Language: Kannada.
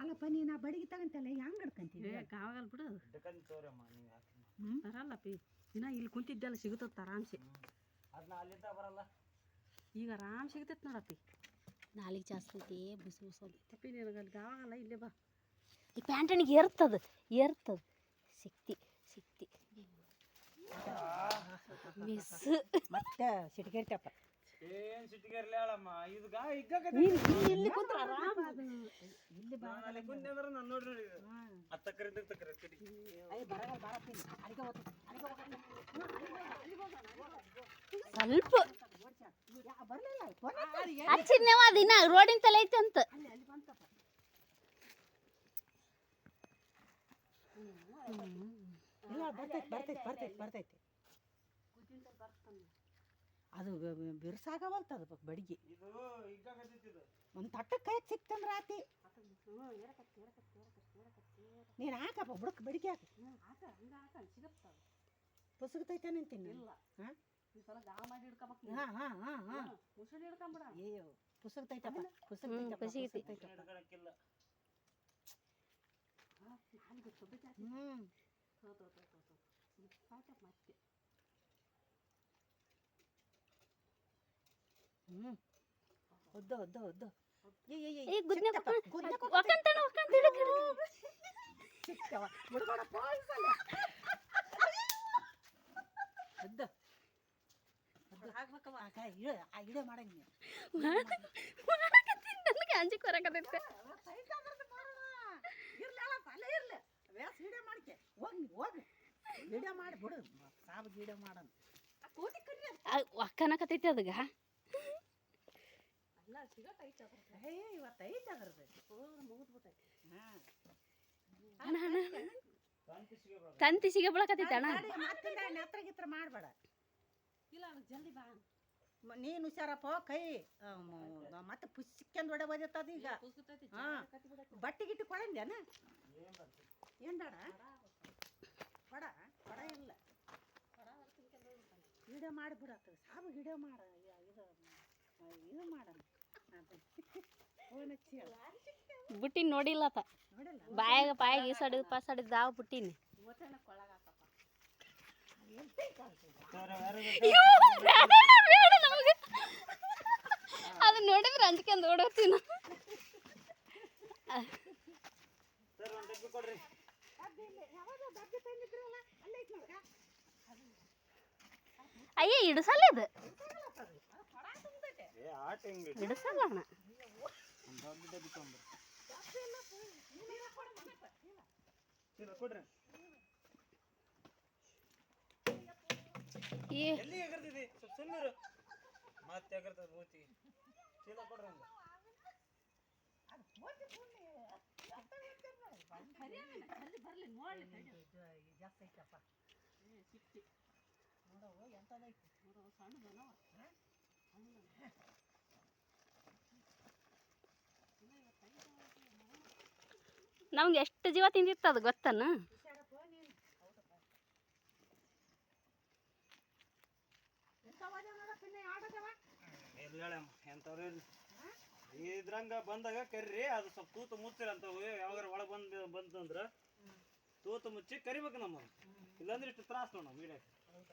ಅಲ್ಲಪ್ಪ ನೀನು ಆ ಬಡಿಗೆ ತಗಂತಲ್ಲ ಹೆಂಗೆ ಹಿಡ್ಕಂತೀವಿ ಕಾವಾಗಲ್ಲ ಬಿಡು ಬರಲ್ಲ ಪಿ ಇನ್ನ ಇಲ್ಲಿ ಕುಂತಿದ್ದೆಲ್ಲ ಸಿಗುತ್ತ ಆರಾಮ್ಸೆ ಈಗ ಆರಾಮ್ ಸಿಗ್ತೈತೆ ನೋಡಪ್ಪಿ ನಾಲಿಗೆ ಜಾಸ್ತಿ ಐತಿ ಬಿಸಿ ಅಪ್ಪಿ ನಿನಗಲ್ಲಿ ಗಾವಾಗಲ್ಲ ಇಲ್ಲೇ ಬಾ ಈ ಪ್ಯಾಂಟನಿಗೆ ಏರ್ತದ ಸಿಕ್ತಿ ಮಿಸ್ ಮತ್ತೆ ಸಿಟಿಗೇರ್ತಪ್ಪ ಏನ್ ಸಿಟ್ಟಿಗೆರ್ಲಿ ಹೇಳಮ್ಮ ಇದು ಇಲ್ಲಿ ಕುಂತ್ರ ಆರಾಮ ಇಲ್ಲಿ ನಾನು ಕುಂತಂದ್ರೆ ನಾನು ನೋಡ್ರಿ ಹತ್ತಕ್ಕರೆ ತಕ್ಕರೆ ಬರಲ್ಲ ಬಾರಪ್ಪ ಅಡಿಗೆ ಸ್ವಲ್ಪ ಬರಲಿಲ್ಲ ಹಚ್ಚಿದ್ನೇವ ದಿನ ರೋಡಿನ ತಲೆ ಐತೆ ಅಂತ ಅಲ್ಲಿ ಬಂತಪ್ಪ ಇಲ್ಲ ಬರ್ತೈತಿ ಅದು ಬಿರ್ಸಾಗವಲ್ತದ ಬಡಿಗೆ ಒಂದು ತಟ್ಟಕ್ಕೆ ಕೈ ಸಿಕ್ತಂದ್ರೆ ಆತಿ ನೀನು ಹಾಕಪ್ಪ ಬುಡಕ್ಕೆ ಬಡಿಗೆ ಹಾಕ ಪುಸುಗ್ತೈತೆ ನಿಂತೀನಿ ಹಾಂ ಅಯ್ಯೋ ಪುಸುಗ್ತೈತಪ್ಪ ಪುಸುಗ್ತೈತೆ ಒದ್ದು ಇಡೋ ಮಾಡಂಗಿ ಅಂಜಿಕ್ ಬರಕತ್ತೈತೆ ವಿಡಿಯೋ ಮಾಡ್ಕೆ ಹೋಗಿ ವಿಡಿಯೋ ಮಾಡಿ ಬಿಡು ಸಾಬ್ ವಿಡಿಯೋ ಮಾಡೋಣ ಒಕ್ಕನಕತ್ತೈತಿ ಅದಗ ಇವತ್ತು ಐತೆ ಅದ್ರದ್ದು ತಂತಿ ಸಿಗ ಬೀಳಕತ್ತೈತಿ ಅಣ್ಣ ನೆತ್ರ ಗಿತ್ರ ಮಾಡಬೇಡ ಜಲ್ದಿ ಬಾ ನೀನು ಹುಷಾರಪ್ಪ ಕೈ ಮತ್ತೆ ಪುಸ್ಸಿಕ್ಕೆಂದು ಒಡೆ ಬದಿರ್ತದ ಈಗ ಹಾಂ ಬಟ್ಟೆ ಗಿಟ್ಟು ಕೊಡಂದೇನ ಏನು ಬೇಡ ಕೊಡ ಇಲ್ಲ ವಿಡಿಯೋ ಮಾಡಿಬಿಡತ್ತದ ಸಾಬು ವಿಡಿಯೋ ಮಾಡ ಇದು ಮಾಡೋಣ ಫೋನ್ ಹಚ್ಚಿ ಬುಟ್ಟಿನ ನೋಡಿಲ್ಲತ್ತ ಬಾಯಾಗ ಈಸಾಡಿದ್ ಪಾಸಾಡಿದ್ ದಾವ್ ಬುಟ್ಟಿನಿ ಅದು ನೋಡಿದ್ರೆ ಅಂಜ್ಕೊಂಡು ಓಡೋತೀನ ಅಯ್ಯ ಇಡಿಸಲ್ಲ ಇದು ಇಡಿಸಲ್ಲ ಅಣ್ಣ ಜಾಸ್ತಿ ಐತಪ್ಪ ನೋಡವು ಎಂಥದೈತಿ ನೋಡವು ಸಣ್ಣದನವ ನಮ್ಗೆ ಎಷ್ಟು ಜೀವ ತಿಂದಿತ್ತು ಅದು ಗೊತ್ತನ ಇದ್ರಂಗ ಬಂದಾಗ ಕರ್ರಿ ಅದು ಸ್ವಲ್ಪ ತೂತು ಮುಚ್ಚಿರಂತವು ಯಾವಾಗ ಒಳಗೆ ಬಂತಂದ್ರ ತೂತು ಮುಚ್ಚಿ ಕರಿಬೇಕು ನಮ್ಮ ಇಲ್ಲಾಂದ್ರೆ ಇಷ್ಟು ತ್ರಾಸ ನೋಡ ವೀಡಿಯೋ